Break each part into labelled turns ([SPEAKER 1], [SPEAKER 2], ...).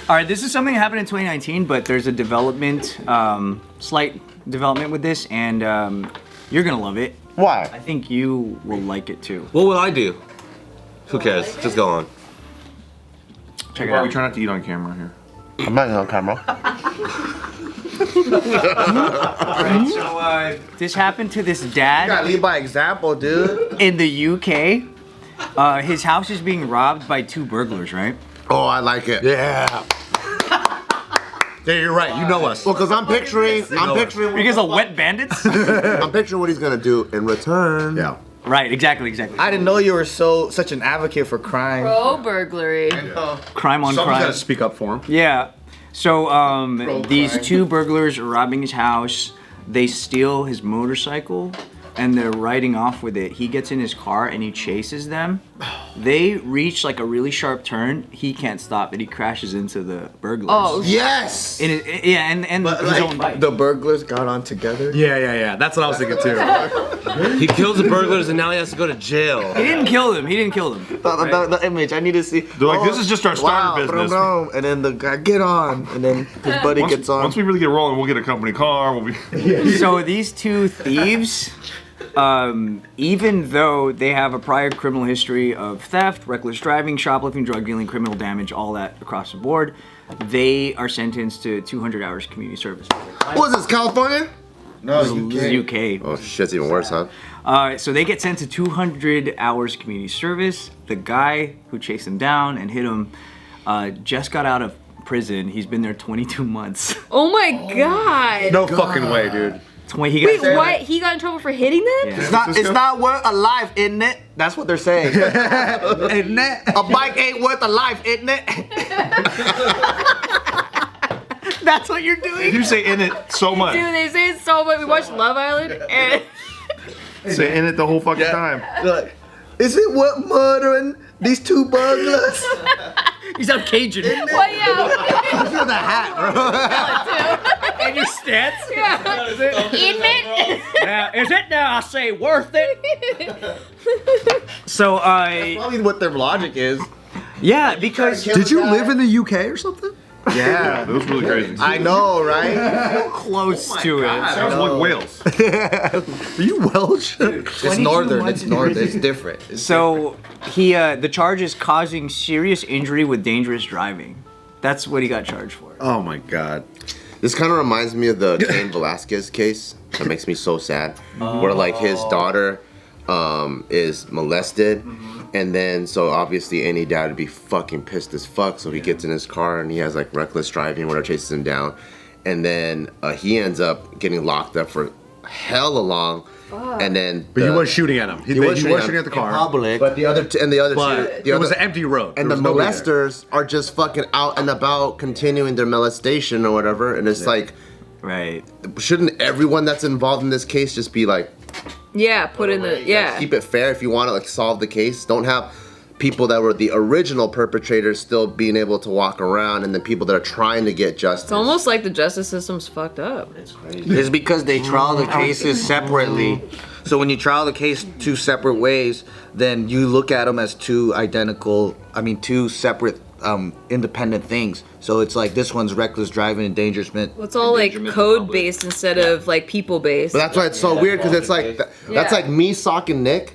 [SPEAKER 1] All right, this is something that happened in 2019, but there's a development, slight development with this, and you're gonna love it.
[SPEAKER 2] Why?
[SPEAKER 1] I think you will like it too.
[SPEAKER 3] What will I do? Who cares? Just go on.
[SPEAKER 1] Check it
[SPEAKER 4] Bart,
[SPEAKER 1] out.
[SPEAKER 4] we try not to eat on camera here.
[SPEAKER 2] I'm not on camera.
[SPEAKER 1] Alright, so this happened to this
[SPEAKER 5] You gotta
[SPEAKER 1] dad
[SPEAKER 5] lead by example, dude.
[SPEAKER 1] in the UK. His house is being robbed by 2 burglars, right?
[SPEAKER 2] Oh, I like it.
[SPEAKER 5] Yeah. Yeah, you're right. You know us.
[SPEAKER 2] Well, cause I'm picturing
[SPEAKER 1] Because of wet bandits?
[SPEAKER 2] I'm picturing what he's gonna do in return.
[SPEAKER 5] Yeah.
[SPEAKER 1] Right, exactly.
[SPEAKER 5] I didn't know you were such an advocate for crime.
[SPEAKER 6] Pro burglary.
[SPEAKER 1] Crime on
[SPEAKER 4] Someone's
[SPEAKER 1] crime.
[SPEAKER 4] gotta speak up for him.
[SPEAKER 1] Yeah. So these 2 burglars are robbing his house. They steal his motorcycle and they're riding off with it. He gets in his car and he chases them. They reach like a really sharp turn. He can't stop it. He crashes into the burglars.
[SPEAKER 6] Oh,
[SPEAKER 2] Yes.
[SPEAKER 1] And and his own bike.
[SPEAKER 5] The burglars got on together.
[SPEAKER 4] Yeah. That's what I was thinking too.
[SPEAKER 3] He kills the burglars and now he has to go to jail.
[SPEAKER 1] He didn't kill them. He didn't kill them.
[SPEAKER 5] The image, I need to see.
[SPEAKER 4] They're like, this is just our starter business.
[SPEAKER 5] Brum, brum. And then the guy, get on. And then his buddy gets on.
[SPEAKER 4] Once we really get rolling, we'll get a company car. We'll be.
[SPEAKER 1] So these 2 thieves, even though they have a prior criminal history of theft, reckless driving, shoplifting, drug dealing, criminal damage, all that across the board, they are sentenced to 200 hours community service.
[SPEAKER 2] What is this, California?
[SPEAKER 5] No,
[SPEAKER 1] This is UK.
[SPEAKER 2] Oh, shit's even worse, huh?
[SPEAKER 1] So they get sent to 200 hours community service. The guy who chased them down and hit him just got out of prison. He's been there 22 months.
[SPEAKER 6] Oh my god.
[SPEAKER 4] No fucking way, dude.
[SPEAKER 6] Wait, what? He got in trouble for hitting them?
[SPEAKER 1] Yeah.
[SPEAKER 5] It's not worth a life, isn't it? That's what they're saying. Isn't it? A bike ain't worth a life, isn't it?
[SPEAKER 1] That's what you're doing?
[SPEAKER 4] You say in it so much.
[SPEAKER 6] Dude, they say it so much. We watched Love Island and
[SPEAKER 4] Say in it the whole fucking time.
[SPEAKER 5] Like, is it worth murdering these 2 burglars?
[SPEAKER 1] He's out Cajun.
[SPEAKER 6] well, yeah.
[SPEAKER 5] Look at the hat, bro.
[SPEAKER 1] And your stance?
[SPEAKER 6] Yeah. Isn't it?
[SPEAKER 1] Now, is it now I say worth it? So
[SPEAKER 5] Probably what their logic is.
[SPEAKER 1] yeah, because
[SPEAKER 7] Did you live in the UK or something?
[SPEAKER 5] Yeah.
[SPEAKER 4] That was really crazy.
[SPEAKER 5] I know, right?
[SPEAKER 1] close to it.
[SPEAKER 4] Sounds like Wales.
[SPEAKER 7] Are you Welsh?
[SPEAKER 5] It's northern. It's northern. It's different.
[SPEAKER 1] So he the charge is causing serious injury with dangerous driving. That's what he got charged for.
[SPEAKER 7] Oh my god.
[SPEAKER 2] This kind of reminds me of the Cain Velasquez case. That makes me so sad. Where like his daughter is molested, and then so obviously any dad would be fucking pissed as fuck. So he gets in his car and he has like reckless driving, whatever, chases him down, and then he ends up getting locked up for hella long. And then
[SPEAKER 7] But he was shooting at him. He was shooting at the car.
[SPEAKER 5] Public.
[SPEAKER 2] But the other two,
[SPEAKER 7] But
[SPEAKER 2] the
[SPEAKER 7] it was
[SPEAKER 2] other-
[SPEAKER 7] an empty road.
[SPEAKER 2] and
[SPEAKER 7] There
[SPEAKER 2] the
[SPEAKER 7] was nobody there.
[SPEAKER 2] molesters are just fucking out and about, continuing their molestation or whatever. And it's like,
[SPEAKER 1] Right.
[SPEAKER 2] shouldn't everyone that's involved in this case just be like,
[SPEAKER 6] Yeah, put in the, yeah.
[SPEAKER 2] keep it fair if you want to like solve the case? Don't have people that were the original perpetrators still being able to walk around, and then people that are trying to get justice.
[SPEAKER 6] It's almost like the justice system's fucked up.
[SPEAKER 5] It's because they trial the cases separately. So when you trial the case 2 separate ways, then you look at them as 2 separate independent things. So it's like this one's reckless driving, endangerment.
[SPEAKER 6] Well, it's all like code based instead of like people based.
[SPEAKER 2] But that's why it's so weird, because it's like that's like me socking Nick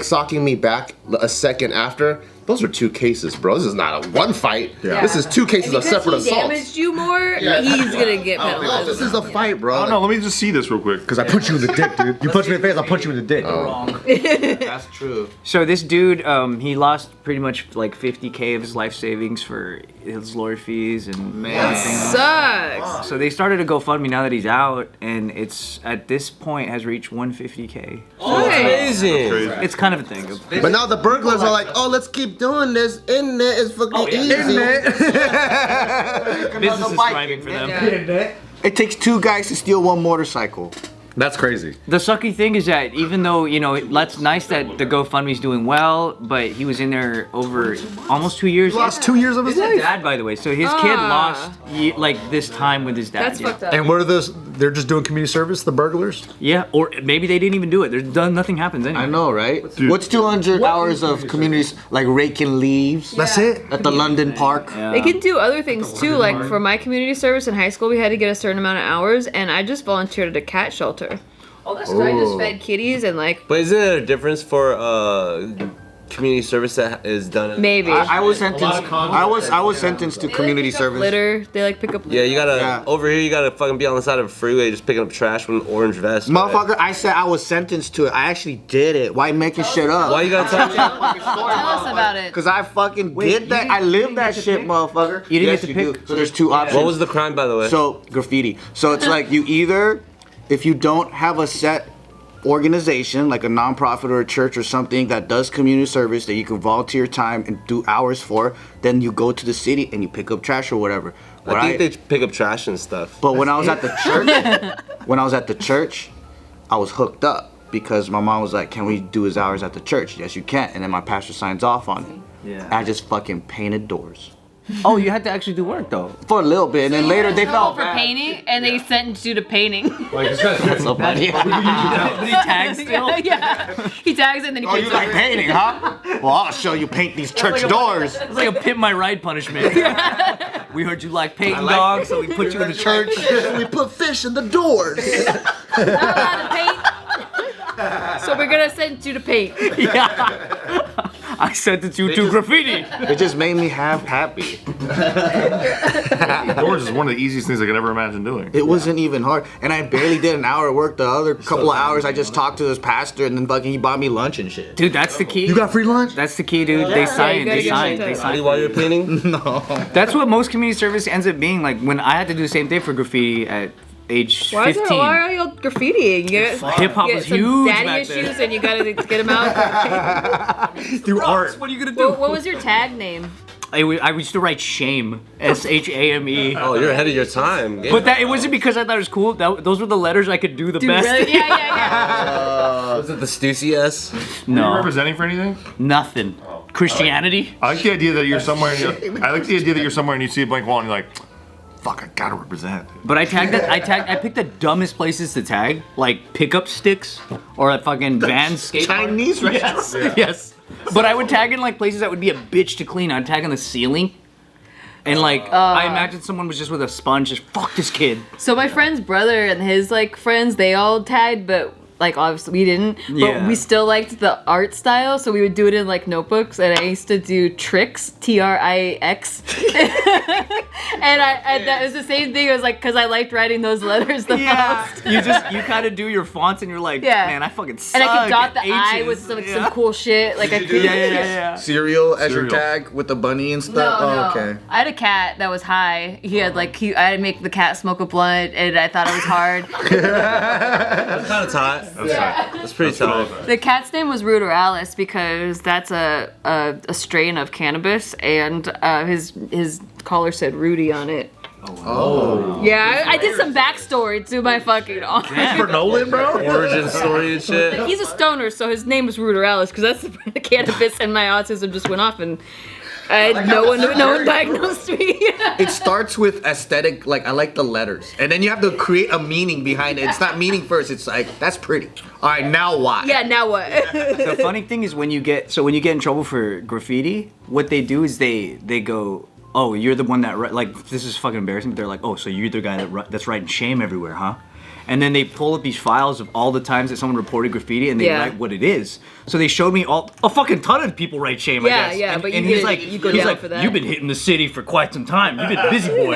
[SPEAKER 2] socking me back a second after. Those are 2 cases, bro. This is not a one fight.
[SPEAKER 6] Yeah.
[SPEAKER 2] This is 2 cases of separate
[SPEAKER 6] Because he
[SPEAKER 2] assaults.
[SPEAKER 6] damaged you more, he's gonna get penalized.
[SPEAKER 2] This is a fight, bro.
[SPEAKER 4] Oh no, let me just see this real quick.
[SPEAKER 7] Because I punch you in the dick, dude. You punch me in the face, I'll punch you in the dick.
[SPEAKER 1] Wrong.
[SPEAKER 5] That's true.
[SPEAKER 1] So this dude, he lost pretty much like 50K of his life savings for his lawyer fees and everything.
[SPEAKER 6] Sucks.
[SPEAKER 1] So they started a GoFundMe now that he's out, and it's at this point has reached 150K.
[SPEAKER 3] Amazing.
[SPEAKER 4] Crazy.
[SPEAKER 1] It's kind of a thing.
[SPEAKER 2] But now the burglars are like, oh, let's keep doing this. Isn't it? It's fucking easy.
[SPEAKER 1] Business is thriving for them.
[SPEAKER 6] Yeah.
[SPEAKER 5] It takes 2 guys to steal 1 motorcycle.
[SPEAKER 7] That's crazy.
[SPEAKER 1] The sucky thing is that even though, you know, that's nice that the GoFundMe's doing well, but he was in there over almost 2 years.
[SPEAKER 7] He lost 2 years of his
[SPEAKER 1] His
[SPEAKER 7] life.
[SPEAKER 1] dad, by the way. So his kid lost like this time with his dad.
[SPEAKER 6] That's fucked up.
[SPEAKER 7] And where are those they're just doing community service, the burglars?
[SPEAKER 1] Yeah, or maybe they didn't even do it. There's done, nothing happens anyway.
[SPEAKER 5] I know, right? What's 200 hours of communities like raking leaves?
[SPEAKER 7] That's it?
[SPEAKER 5] At the London Park.
[SPEAKER 1] Yeah.
[SPEAKER 6] They can do other things too. Like for my community service in high school, we had to get a certain amount of hours, and I just volunteered at a cat shelter. Oh, that's so I just fed kitties and like.
[SPEAKER 3] But isn't there a difference for community service that is done?
[SPEAKER 6] Maybe.
[SPEAKER 5] I was sentenced. I was sentenced to community service.
[SPEAKER 6] Litter. They like pick up.
[SPEAKER 3] Yeah, you gotta
[SPEAKER 5] Yeah.
[SPEAKER 3] over here. You gotta fucking be on the side of a freeway just picking up trash with an orange vest. right?
[SPEAKER 5] Motherfucker, I said I was sentenced to it. I actually did it. Why making shit up?
[SPEAKER 3] Why you gotta tell me?
[SPEAKER 6] Tell us about it.
[SPEAKER 5] Cause I fucking did that. I lived that shit, motherfucker.
[SPEAKER 1] You didn't
[SPEAKER 5] Yes,
[SPEAKER 1] get to
[SPEAKER 5] you
[SPEAKER 1] pick?
[SPEAKER 5] do. So there's two options.
[SPEAKER 3] What was the crime, by the way?
[SPEAKER 5] So graffiti. So it's like you either, if you don't have a set organization like a nonprofit or a church or something that does community service that you can volunteer time and do hours for, then you go to the city and you pick up trash or whatever.
[SPEAKER 3] I think they pick up trash and stuff.
[SPEAKER 5] But when I was at the church, I was hooked up because my mom was like, "Can we do his hours at the church?" Yes, you can. And then my pastor signs off on it.
[SPEAKER 1] Yeah.
[SPEAKER 5] I just fucking painted doors
[SPEAKER 1] Oh, you had to actually do work though.
[SPEAKER 5] for a little bit, and then later they felt
[SPEAKER 6] For
[SPEAKER 5] bad.
[SPEAKER 6] painting, and they sentenced you to painting.
[SPEAKER 5] That's so funny.
[SPEAKER 1] Did he tag still?
[SPEAKER 6] Yeah. He tags it and then he
[SPEAKER 5] Oh,
[SPEAKER 6] paints
[SPEAKER 5] you like
[SPEAKER 6] over.
[SPEAKER 5] painting, huh? Well, I'll show you paint these church doors.
[SPEAKER 1] It's like a pimp my ride punishment. We heard you like painting dogs, so we put you in the church.
[SPEAKER 5] We put fish in the doors.
[SPEAKER 6] Not allowed to paint. So we're gonna send you to paint.
[SPEAKER 1] Yeah. I sent it to graffiti.
[SPEAKER 5] It just made me half happy.
[SPEAKER 4] Doors is one of the easiest things I could ever imagine doing.
[SPEAKER 5] It wasn't even hard, and I barely did an hour of work. The other couple of hours, I just talked to this pastor, and then fucking he bought me lunch and shit.
[SPEAKER 1] Dude, that's the key.
[SPEAKER 7] You got free lunch?
[SPEAKER 1] That's the key, dude. They sign.
[SPEAKER 6] gotta
[SPEAKER 1] They
[SPEAKER 6] get
[SPEAKER 1] sign.
[SPEAKER 6] shit
[SPEAKER 1] They
[SPEAKER 6] done.
[SPEAKER 1] sign.
[SPEAKER 3] While you're painting?
[SPEAKER 1] That's what most community service ends up being. Like when I had to do the same thing for graffiti at age
[SPEAKER 6] Why
[SPEAKER 1] 15.
[SPEAKER 6] are y'all graffitiing? You get
[SPEAKER 1] Hip hop
[SPEAKER 6] you
[SPEAKER 1] was
[SPEAKER 6] get some
[SPEAKER 1] huge
[SPEAKER 6] daddy
[SPEAKER 1] back
[SPEAKER 6] issues
[SPEAKER 1] then.
[SPEAKER 6] and you gotta get them out.
[SPEAKER 7] Through art.
[SPEAKER 1] What are you gonna do?
[SPEAKER 6] What was your tag name?
[SPEAKER 1] I used to write shame, SHAME.
[SPEAKER 3] Oh, you're ahead of your time.
[SPEAKER 1] But that it wasn't because I thought it was cool. Those were the letters I could do the
[SPEAKER 6] Dude,
[SPEAKER 1] best.
[SPEAKER 6] really? Yeah.
[SPEAKER 3] Was it the Stussy S?
[SPEAKER 4] Are you
[SPEAKER 1] No,
[SPEAKER 4] representing for anything?
[SPEAKER 1] nothing. Christianity.
[SPEAKER 4] I like the idea that you're somewhere. And you see a blank wall and you're like, "Fuck, I gotta represent."
[SPEAKER 1] But I picked the dumbest places to tag, like pickup sticks or a fucking van skate park.
[SPEAKER 5] Chinese restaurant.
[SPEAKER 1] Yes. Yes. But I would tag in like places that would be a bitch to clean. I'd tag on the ceiling. And like I imagine someone was just with a sponge, just fuck this kid.
[SPEAKER 6] So my friend's brother and his like friends, they all tagged, but like obviously we didn't. But
[SPEAKER 1] Yeah.
[SPEAKER 6] we still liked the art style, so we would do it in like notebooks. And I used to do tricks, TRIX. And that was the same thing. It was like because I liked writing those letters the most.
[SPEAKER 1] You kind of do your fonts and you're like,
[SPEAKER 6] Yeah.
[SPEAKER 1] man, I fucking suck.
[SPEAKER 6] And I could dot
[SPEAKER 1] at
[SPEAKER 6] the I
[SPEAKER 1] H's."
[SPEAKER 6] with some cool shit. Like I could.
[SPEAKER 1] Yeah.
[SPEAKER 5] Cereal as your
[SPEAKER 4] Cereal.
[SPEAKER 5] tag with the bunny and
[SPEAKER 6] No,
[SPEAKER 5] stuff.
[SPEAKER 6] no.
[SPEAKER 5] Oh, okay.
[SPEAKER 6] I had a cat that was high. He had like I had to make the cat smoke a blunt, and I thought it was hard.
[SPEAKER 3] That's kind of tight. That's pretty tight.
[SPEAKER 6] The cat's name was Ruderalis because that's a strain of cannabis, and his collar said Rudy on it.
[SPEAKER 5] Oh.
[SPEAKER 6] Yeah, I did some backstory to my fucking arm.
[SPEAKER 7] For Nolan, bro?
[SPEAKER 3] Origin story and shit.
[SPEAKER 6] He's a stoner, so his name was Ruderalis because that's the cannabis, and my autism just went off, and no one diagnosed me.
[SPEAKER 5] It starts with aesthetic, like I like the letters, and then you have to create a meaning behind it. It's not meaning first. It's like that's pretty. All right, now what?
[SPEAKER 6] Yeah, now what?
[SPEAKER 1] The funny thing is when you get in trouble for graffiti, what they do is they go, oh, you're the one that like this is fucking embarrassing. But they're like, oh, so you're the guy that's writing shame everywhere, huh? And then they pull up these files of all the times that someone reported graffiti and they
[SPEAKER 6] Yeah.
[SPEAKER 1] write what it is. So they showed me a fucking ton of people write shame, I
[SPEAKER 6] Yeah,
[SPEAKER 1] guess.
[SPEAKER 6] yeah,
[SPEAKER 1] and,
[SPEAKER 6] but
[SPEAKER 1] and
[SPEAKER 6] you
[SPEAKER 1] he's
[SPEAKER 6] get-
[SPEAKER 1] like,
[SPEAKER 6] you go
[SPEAKER 1] he's
[SPEAKER 6] down
[SPEAKER 1] like,
[SPEAKER 6] for that.
[SPEAKER 1] you've been hitting the city for quite some time. You've been a busy boy.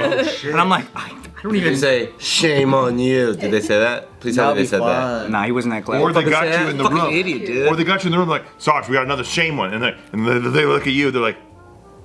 [SPEAKER 1] And I'm like, I don't
[SPEAKER 3] Did
[SPEAKER 1] even
[SPEAKER 3] they say, shame on you? Did they say that? Please tell me they said that.
[SPEAKER 1] Nah, he wasn't that clever.
[SPEAKER 4] Or they got
[SPEAKER 3] Say
[SPEAKER 4] you
[SPEAKER 3] that?
[SPEAKER 4] in the
[SPEAKER 3] Fucking
[SPEAKER 4] room.
[SPEAKER 3] idiot, dude.
[SPEAKER 4] Or they got you in the room like, Sarge, we got another shame one, and they look at you. They're like,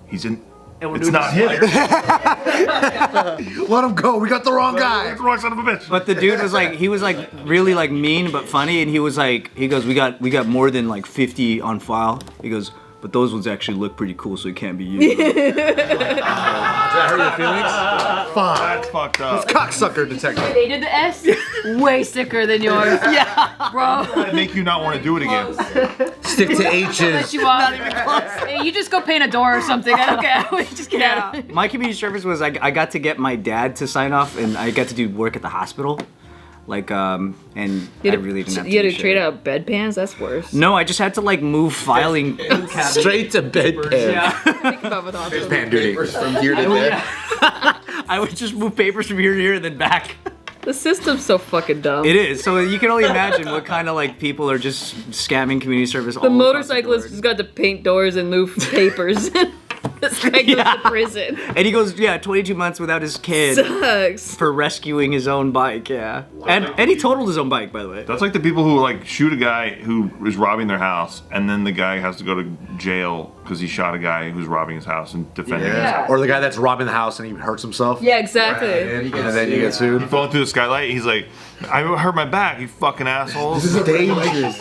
[SPEAKER 4] he's in.
[SPEAKER 1] And we're
[SPEAKER 4] It's
[SPEAKER 1] doing
[SPEAKER 4] not
[SPEAKER 1] this-
[SPEAKER 4] him.
[SPEAKER 7] Let him go. We got the wrong guy.
[SPEAKER 4] That's the wrong son of a bitch.
[SPEAKER 1] But the dude was like, he was like really like mean but funny, and he was like, he goes, we got more than like 50 on file. He goes, but those ones actually look pretty cool, so it can't be you.
[SPEAKER 3] Did that hurt your feelings?
[SPEAKER 4] That's fucked up.
[SPEAKER 7] Cocksucker detective.
[SPEAKER 6] They did the S way sicker than yours. Yeah, bro.
[SPEAKER 4] That'd make you not want to do it again.
[SPEAKER 3] Stick to H's.
[SPEAKER 6] Let you off. Hey, you just go paint a door or something. I don't care. We just get out of it.
[SPEAKER 1] My community service was I got to get my dad to sign off, and I got to do work at the hospital. and
[SPEAKER 6] You
[SPEAKER 1] I
[SPEAKER 6] had to,
[SPEAKER 1] really didn't have to
[SPEAKER 6] you had
[SPEAKER 1] do
[SPEAKER 6] to trade
[SPEAKER 1] shit.
[SPEAKER 6] out bedpans? That's worse.
[SPEAKER 1] No, I just had to like move filing cabinet.
[SPEAKER 3] Straight to bedpan.
[SPEAKER 1] Yeah.
[SPEAKER 6] Think about with hospitals.
[SPEAKER 7] Pan duty.
[SPEAKER 2] From here to there.
[SPEAKER 1] I would just move papers from here to here and then back.
[SPEAKER 6] The system's so fucking dumb.
[SPEAKER 1] It is. So you can only imagine what kind of like people are just scamming community service.
[SPEAKER 6] The motorcyclist just got to paint doors and move papers. This guy goes to prison.
[SPEAKER 1] And he goes, 22 months without his kid
[SPEAKER 6] Sucks.
[SPEAKER 1] for rescuing his own bike. Yeah, and he totaled his own bike, by the way.
[SPEAKER 4] That's like the people who like shoot a guy who is robbing their house, and then the guy has to go to jail because he shot a guy who's robbing his house and defending his house.
[SPEAKER 7] Or the guy that's robbing the house and he hurts himself.
[SPEAKER 6] Yeah, exactly.
[SPEAKER 7] And then you get sued.
[SPEAKER 4] Falling through the skylight, he's like, I hurt my back, you fucking assholes.
[SPEAKER 2] Dangerous.